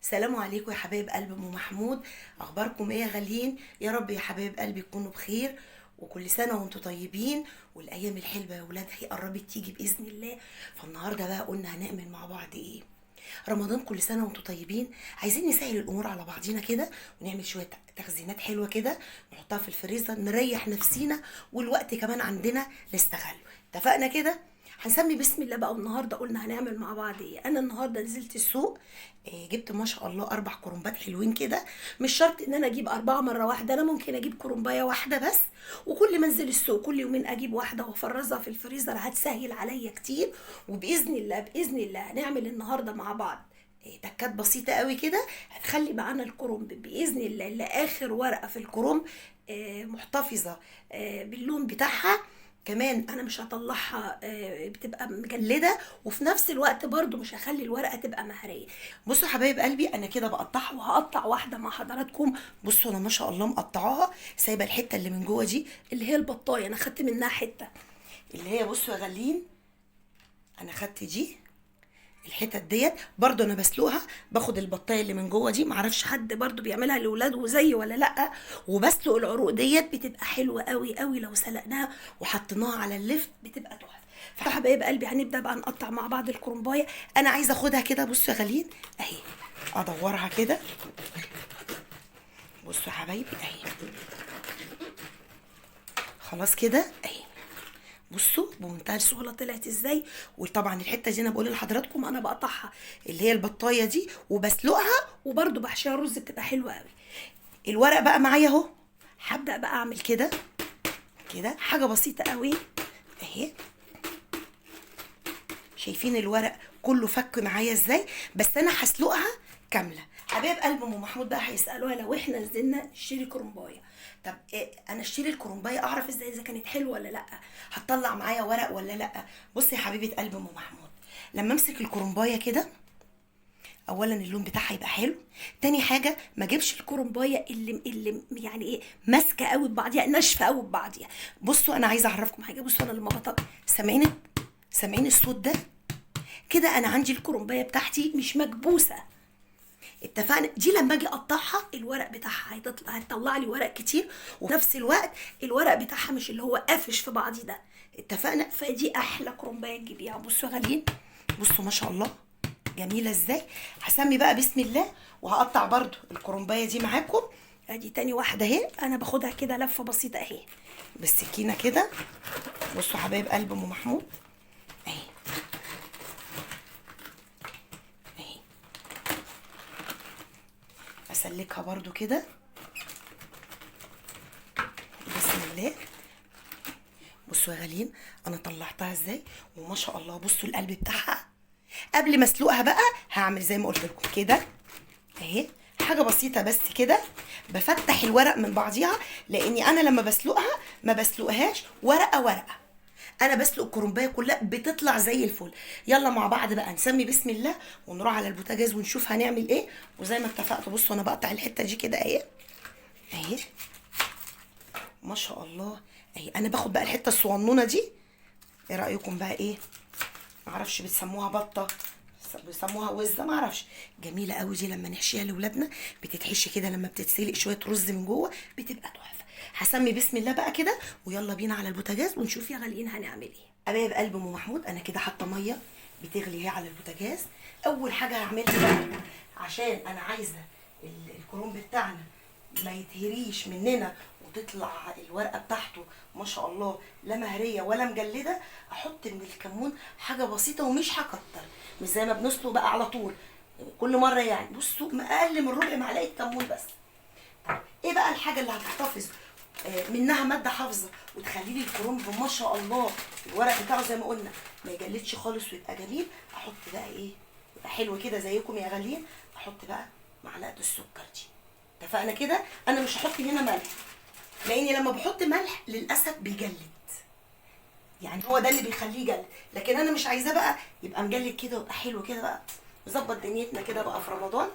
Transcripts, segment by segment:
سلام عليكم يا حبايب قلب ام محمود. اخباركم ايه يا غاليين؟ يا رب يا حبايب قلبي تكونوا بخير، وكل سنه وانتم طيبين. والايام الحلوه يا ولاد هي قربت تيجي باذن الله. فالنهارده بقى قلنا هنعمل مع بعض ايه؟ رمضان كل سنه وانتم طيبين. عايزين نسهل الامور على بعضينا كده، ونعمل شويه تخزينات حلوه كده نحطها في الفريزر نريح نفسينا، والوقت كمان عندنا نستغله. اتفقنا كده؟ هنسمي بسم الله بقى. والنهارده قلنا هنعمل مع بعض ايه. انا النهارده نزلت السوق، جبت ما شاء الله 4 كرنبات حلوين كده. مش شرط ان انا اجيب 4 مره واحده، انا ممكن اجيب كرنبايه واحده بس. وكل ما انزل السوق كل يومين اجيب واحده وافرزها في الفريزر، هتسهل عليا كتير. وباذن الله باذن الله هنعمل النهارده مع بعض تكات بسيطه قوي كده، هتخلي معانا الكرنب باذن الله لاخر ورقه في الكرنب محتفظه باللون بتاعها. كمان انا مش هطلعها بتبقى مجلده، وفي نفس الوقت برضو مش هخلي الورقه تبقى مهريه. بصوا يا حبايب قلبي، انا كده بقطعها وهقطع واحده مع حضراتكم. بصوا انا ما شاء الله مقطعاها، سايبه الحته اللي من جوه دي اللي هي البطايه، انا خدت منها حته اللي هي، بصوا يا غالين، انا خدت دي الحتت ديت برضو انا بسلقها. باخد البطايه اللي من جوه دي، معرفش حد برضو بيعملها لاولاده زي ولا لا، وبسلق العروق ديت بتبقى حلوه قوي قوي. لو سلقناها وحطيناها على اللفت بتبقى تحفه. فحبايب قلبي هنبدا بقى نقطع مع بعض الكرنبايه. انا عايزه اخدها كده، بصوا يا غالين اهي، ادورها كده. بصوا يا حبايبي اهي، خلاص كده اهي. بصوا بمنتهى السهوله طلعت ازاي. وطبعا الحته دي انا بقول لحضراتكم انا بقطعها اللي هي البطايه دي وبسلقها، وبرده بحشيها رز بتبقى حلوه قوي. الورق بقى معايا اهو، هبدا بقى اعمل كده كده حاجه بسيطه قوي اهي. شايفين الورق كله فك معايا ازاي؟ بس انا هسلقها كامله. حبايب قلب ام محمود بقى هيسالوها لو احنا نزلنا نشتري كرنبايه، طب إيه انا اشتري الكرنبايه اعرف ازاي اذا كانت حلوه ولا لا؟ هتطلع معايا ورق ولا لا؟ بصي يا حبيبه قلب ام محمود، لما امسك الكرنبايه كده، اولا اللون بتاعها يبقى حلو. تاني حاجه ما اجيبش الكرنبايه اللي يعني ايه ماسكه قوي ببعضيها، ناشفه قوي ببعضيها. بصوا انا عايزه اعرفكم حاجه. بصوا انا لما بطبق، سامعين الصوت ده؟ كده انا عندي الكرنبايه بتاعتي مش مكبوسه. اتفقنا؟ دي لما اجي اقطعها الورق بتاعها هيطلع لي ورق كتير، وفي نفس الوقت الورق بتاعها مش اللي هو قافش في بعضيه ده. اتفقنا؟ فدي احلى كرنبايه تجيبيها. بصوا يا غاليين، بصوا ما شاء الله جميله ازاي. هسمي بقى بسم الله، وهقطع برضو الكرنبايه دي معاكم. ادي تاني واحده اهي، انا باخدها كده لفه بسيطه اهي بالسكينه كده. بصوا حبايب قلب ام محمود اهي اهي، اسلكها برضو كده بسم الله. بصوا يا غاليين انا طلعتها ازاي، وما شاء الله بصوا القلب بتاعها. قبل ما اسلقها بقى هعمل زي ما قلت لكم كده اهي، حاجه بسيطه بس كده. بفتح الورق من بعضيها، لاني انا لما بسلقها ما بسلقهاش ورقه ورقه، انا بسلق الكرنبايه كلها بتطلع زي الفل. يلا مع بعض بقى نسمي بسم الله ونروح على البوتاجاز ونشوف هنعمل ايه. وزي ما اتفقت بصوا انا بقطع الحته دي كده اهي اهي، ما شاء الله اهي. انا باخد بقى الحته الصغنونه دي، ايه رايكم بقى؟ ايه معرفش بتسموها بطه، بيسموها وزه، معرفش. جميله قوي دي لما نحشيها لاولادنا، بتتحشي كده لما بتتسلق شويه رز من جوه بتبقى تحفه. هسمي بسم الله بقى كده، ويلا بينا على البوتاجاز ونشوف يا غاليين هنعمل ايه. حبايب قلب ام محمود انا كده حاطه ميه بتغلي اهي على البوتاجاز. اول حاجه هعملها بقى، عشان انا عايزه الكرنب بتاعنا ما يتهريش مننا وتطلع الورقه بتاعته ما شاء الله لا مهريه ولا مجلده، احط من الكمون حاجه بسيطه ومش هكتر، مش زي ما بنسلق بقى على طول كل مره. يعني بصوا اقل من ربع معلقه كمون بس. طب ايه بقى الحاجه اللي هتحتفظ منها ماده حافظه وتخلي لي الكرنب ما شاء الله الورق بتاعه زي ما قلنا ما يجلدش خالص ويبقى جميل؟ احط بقى ايه يبقى حلو كده زيكم يا غاليين. احط بقى معلقه السكر دي. اتفقنا كده؟ انا مش هحط هنا ملح، لاني لما بحط ملح للاسف بيجلد، يعني هو ده اللي بيخليه جلد. لكن انا مش عايزاه بقى يبقى مجلد كده ويبقى حلو كده بقى. نظبط دنيتنا كده بقى في رمضان.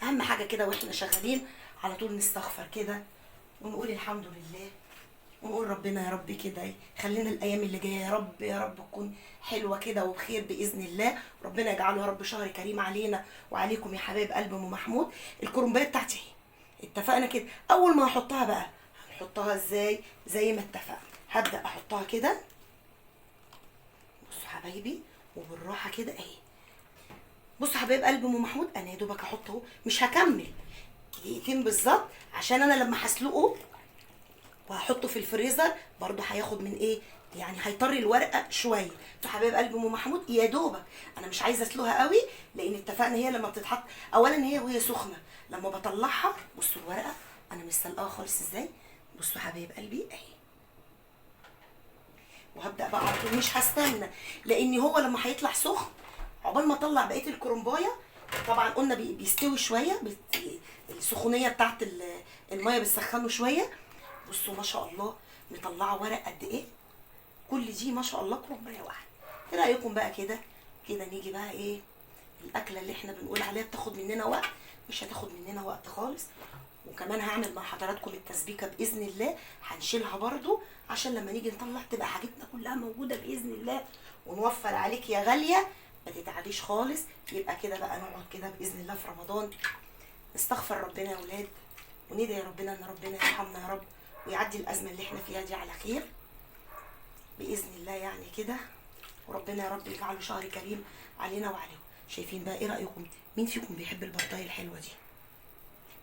اهم حاجه كده واحنا شغالين على طول نستغفر كده ونقول الحمد لله ونقول ربنا يا رب كده خلينا الايام اللي جايه يا رب يا رب تكون حلوه كده وبخير باذن الله. ربنا يجعله يا رب شهر كريم علينا وعليكم يا حبايب قلب ام محمود. الكرنبايه بتاعتي اهي اتفقنا كده. اول ما هحطها بقى هنحطها ازاي زي ما اتفقنا. هبدا احطها كده بصوا حبايبي وبالراحه كده اهي. بصوا حبايب قلب ام محمود انا يا دوبك احط اهو مش هكمل دقيقتين بالظبط عشان انا لما هسلقه وهحطه في الفريزر برضو هياخد من ايه يعني هيطري الورقه شويه. حبايب قلب ام محمود يا دوبك انا مش عايزه اسلقها قوي لان اتفقنا هي لما بتتحط اولا هي وهي سخنه لما بطلعها بصوا الورقه انا مش سلقاها خالص ازاي. بصوا حبايب قلبي اهي. وهبدا بقى على طول مش هستنى لان هو لما هيطلع سخن عقبال ما اطلع بقيه الكرنبايه طبعا قلنا بيستوي شويه السخونيه بتاعت الميه بتسخنه شويه. بصوا ما شاء الله مطلعه ورق قد ايه. كل دي ما شاء الله كرنبايه واحده. ايه رايكم بقى كده كده نيجي بقى ايه الاكله اللي احنا بنقول عليها بتاخد مننا وقت مش هتاخد مننا وقت خالص. وكمان هعمل مع حضراتكم التسبيكه باذن الله هنشيلها برضو عشان لما نيجي نطلع تبقى حاجتنا كلها موجوده باذن الله ونوفر عليك يا غاليه ما تتعبيش خالص. يبقى كده بقى نقعد كده باذن الله في رمضان نستغفر ربنا يا ولاد وندعي ربنا ان ربنا يرحمنا يا رب ويعدي الازمه اللي احنا فيها دي على خير باذن الله يعني كده. وربنا يا رب يجعله شهر كريم علينا وعليكم. شايفين بقى ايه رايكم مين فيكم بيحب البطايه الحلوه دي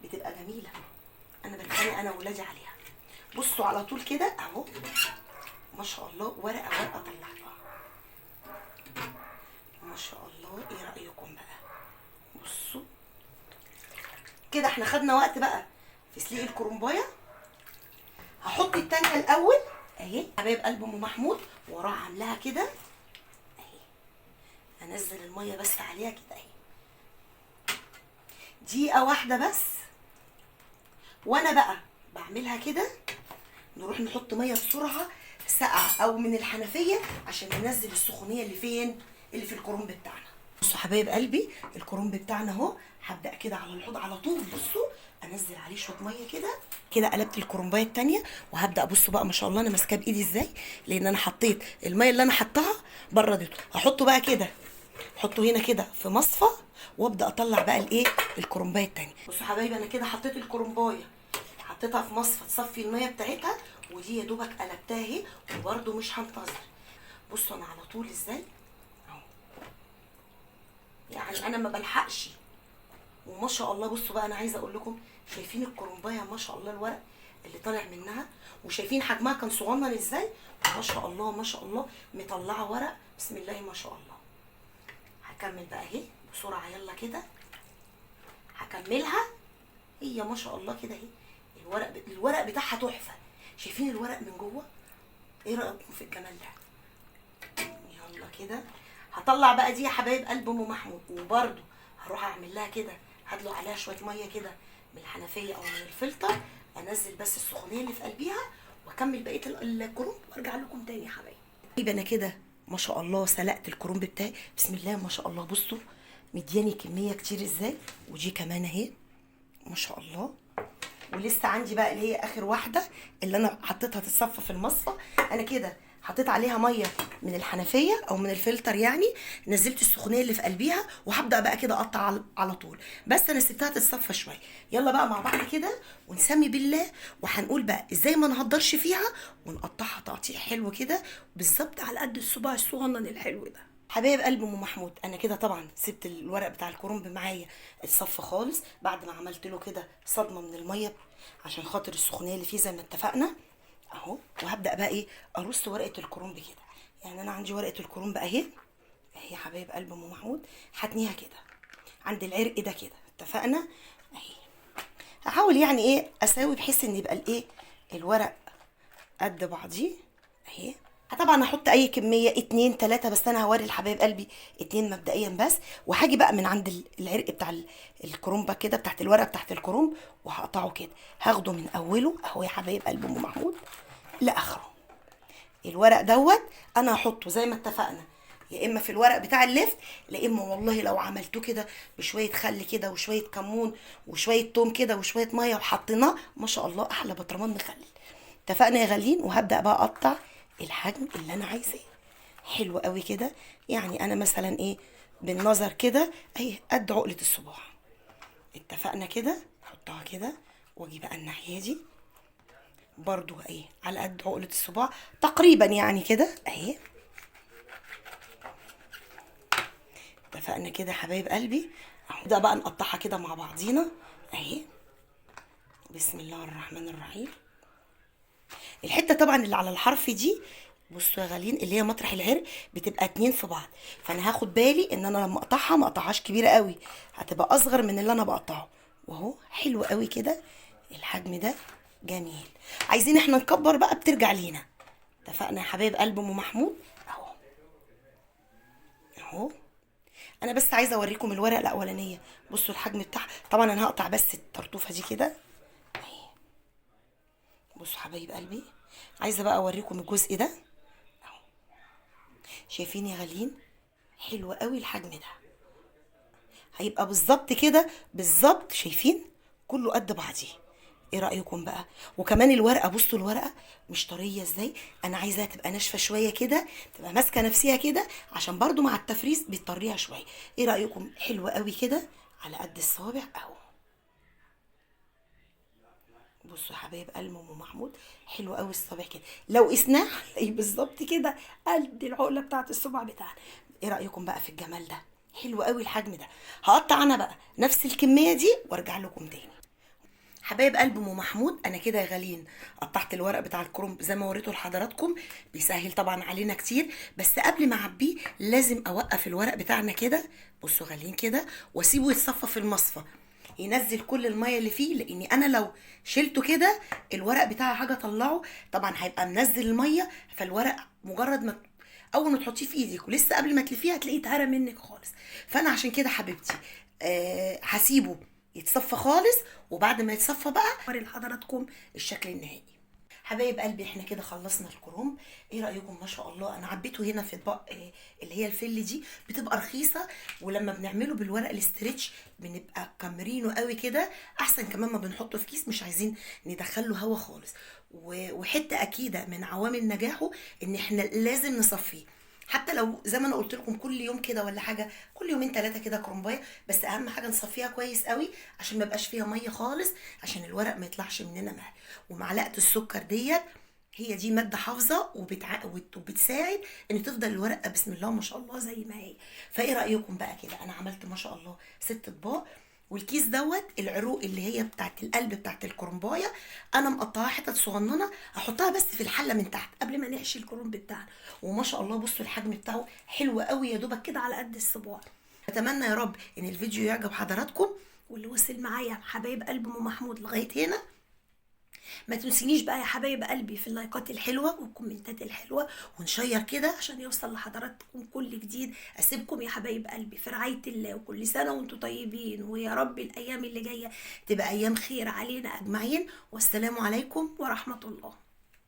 بتبقى جميله. انا بتخانق انا وولادي عليها. بصوا على طول كده اهو ما شاء الله ورقه ورقه طلعتها ما شاء الله. ايه رايكم بقى بصوا كده احنا خدنا وقت بقى في سليق الكرنبايه. هحط التانية الاول اهي حبايب قلب ام محمود وراها عاملاها كده اهي. انزل الميه بس عليها كده اهي دقيقه واحده بس. وانا بقى بعملها كده نروح نحط ميه بسرعه ساقعه او من الحنفيه عشان ننزل السخونيه اللي فين اللي في الكرنب بتاعنا. بصوا حبايب قلبي الكرنب بتاعنا اهو. هبدا كده على الحوض على طول بصوا انزل عليه شويه ميه كده كده. قلبت الكرنبايه التانيه وهبدا بصوا بقى ما شاء الله انا ماسكاه بايدي ازاي لان انا حطيت الميه اللي انا حطاها بردته. هحطه بقى كده احطه هنا كده في مصفى وابدا اطلع بقى الايه الكرنبايه التانيه. بصوا حبايبي انا كده حطيت الكرنبايه حطيتها في مصفى تصفي الميه بتاعتها ودي يا دوبك قلبتها اهي وبرده مش هنتظر. بصوا انا على طول ازاي اهو يعني انا ما بلحقش. وما شاء الله بصوا بقى انا عايزه اقول لكم شايفين الكرنبايه ما شاء الله الورق اللي طالع منها وشايفين حجمها كان صغنن ازاي. ما شاء الله ما شاء الله مطلعه ورق بسم الله ما شاء الله. هكمل بقى اهي بسرعه يلا كده هكملها. هي ما شاء الله كده اهي الورق بتاعها تحفه. شايفين الورق من جوه ايه رايكم في الجمال ده. يلا كده هطلع بقى دي يا حبايب قلب ام محمود وبرده هروح اعمل لها كده هدلق عليها شويه ميه كده من الحنفيه او من الفلتر انزل بس السخونيه اللي في قلبيها واكمل بقيه الكرنب وارجع لكم تاني يا حبايبي. يبقى انا كده ما شاء الله سلقت الكرنب بتاعي بسم الله ما شاء الله. بصوا مدياني كميه كتير ازاي ودي كمان اهي ما شاء الله. ولسه عندي بقى اللي هي اخر واحده اللي انا حطيتها تتصفى في المصفى. انا كده حطيت عليها ميه من الحنفيه او من الفلتر يعني نزلت السخونيه اللي في قلبيها وهبدا بقى كده اقطع على طول. بس انا سبتها تتصفى شويه. يلا بقى مع بعض كده ونسمي بالله وهنقول بقى ازاي ما نهدرش فيها ونقطعها تقطيع حلو كده بالظبط على قد الصباع الصغنن الحلو ده. حبايب قلب ام محمود انا كده طبعا سبت الورق بتاع الكرنب معايا اتصفى خالص بعد ما عملت له كده صدمه من الميه عشان خاطر السخونيه اللي فيه زي ما اتفقنا اهو. وهبدا بقى ايه ارص ورقه الكرنب كده. يعني انا عندي ورقه الكرنب اهي اهي حبايب قلب ام محمود هتنيها كده عند العرق ده كده اتفقنا اهي. هحاول يعني ايه اساوي بحيث ان يبقى الايه الورق قد بعضيه اهي. طبعا هحط اي كميه 2 3 بس انا هوري لحبايب قلبي 2 مبدئيا بس. وهاجي بقى من عند العرق بتاع الكرنبه كده بتاعت الورقه بتاعت الكرنب وهقطعه كده. هاخده من اوله اهو يا حبايب قلب ام محمود لاخره. الورق دوت انا هحطه زي ما اتفقنا يا اما في الورق بتاع اللفت يا اما والله لو عملته كده بشويه خل كده وشويه كمون وشويه توم كده وشويه ميه وحطيناه ما شاء الله احلى بطرمان مخلل اتفقنا يا غالين. وهبدأ بقى اقطع الحجم اللي انا عايزاه. حلو قوي كده. يعني انا مثلا ايه، بالنظر كده اهي قد عقلة الصباع. اتفقنا كده. احطها كده واجي بقى الناحية دي برضو ايه على قد عقلة الصباع تقريبا يعني كده اهي. اتفقنا كده حبايب قلبي. نبدأ بقى نقطعها كده مع بعضينا اهي. بسم الله الرحمن الرحيم. الحته طبعا اللي على الحرف دي، بصوا يا غالين، اللي هي مطرح العرق بتبقى اتنين في بعض، فانا هاخد بالي ان انا لما اقطعها ما اقطعهاش كبيره قوي، هتبقى اصغر من اللي انا بقطعه. واهو حلو قوي كده الحجم ده جميل. عايزين احنا نكبر بقى بترجع لينا. اتفقنا يا حبايب قلب ام محمود. اهو اهو. انا بس عايزه اوريكم الورقه الاولانيه. بصوا الحجم بتاعها. طبعا انا هقطع بس الطرطوفه دي كده. بصوا حبايب قلبي، عايزه بقى اوريكم الجزء ده. شايفين يا غاليين؟ حلو قوي الحجم ده. هيبقى بالظبط كده بالظبط. شايفين؟ كله قد بعضيه. ايه رايكم بقى؟ وكمان الورقه، بصوا الورقه مش طريه ازاي، انا عايزاها تبقى ناشفه شويه كده، تبقى ماسكه نفسها كده، عشان برضو مع التفريز بتطريها شويه. ايه رايكم؟ حلو قوي كده على قد الصوابع اهو. بصوا يا حبايب قلب ام محمود، حلو قوي الصبع كده. لو قسناه هنلاقيه بالظبط كده قد العقله بتاعت الصبع بتاعنا. ايه رايكم بقى في الجمال ده؟ حلو قوي الحجم ده. هقطع انا بقى نفس الكميه دي وارجع لكم تاني. حبايب قلب ام محمود، انا كده يا غاليين قطعت الورق بتاع الكرنب زي ما وريته لحضراتكم. بيسهل طبعا علينا كتير، بس قبل ما اعبيه لازم اوقف الورق بتاعنا كده. بصوا غاليين كده، واسيبه يتصفى في المصفى، ينزل كل الميه اللي فيه، لاني انا لو شلته كده الورق بتاعي حاجه اطلعه طبعا هيبقى منزل الميه، فالورق مجرد ما اول ما تحطيه في ايدك ولسه قبل ما تلفيه هتلاقيه اتهرى منك خالص. فانا عشان كده حبيبتي هسيبه يتصفى خالص، وبعد ما يتصفى بقى اوري لحضراتكم الشكل النهائي. حبايب قلبي احنا كده خلصنا الكروم. ايه رايكم؟ ما شاء الله انا عبيته هنا في اطباق اللي هي الفل دي بتبقى رخيصه، ولما بنعمله بالورق الاسترتش بنبقى كامرينه قوي كده، احسن كمان ما بنحطه في كيس، مش عايزين ندخله هوا خالص. وحته اكيده من عوامل نجاحه ان احنا لازم نصفيه، حتى لو زي ما انا قلت لكم كل يوم كده ولا حاجه، كل يومين ثلاثه كده كرومبايه، بس اهم حاجه نصفيها كويس قوي عشان ما يبقاش فيها ميه خالص، عشان الورق ما يطلعش مننا مهري. ومعلقه السكر ديت هي دي ماده حافظه وبتساعد ان تفضل الورقه بسم الله ما شاء الله زي ما هي. فايه رايكم بقى كده؟ انا عملت ما شاء الله 6 اطباق، والكيس دوت العروق اللي هي بتاعت القلب بتاعت الكرنبايه انا مقطعاها حتت صغننه، احطها بس في الحله من تحت قبل ما نحشي الكرنب بتاعنا. وما شاء الله بصوا الحجم بتاعه حلو قوي، يا دوبك كده على قد الصباع. اتمنى يا رب ان الفيديو يعجب حضراتكم، واللي وصل معايا حبايب قلب ام محمود لغايه هنا ما تنسينيش بقى يا حبايب قلبي في اللايكات الحلوه والكومنتات الحلوه، ونشير كده عشان يوصل لحضراتكم كل جديد. اسيبكم يا حبايب قلبي في رعايه الله، وكل سنه وانتم طيبين، ويا رب الايام اللي جايه تبقى ايام خير علينا اجمعين، والسلام عليكم ورحمه الله.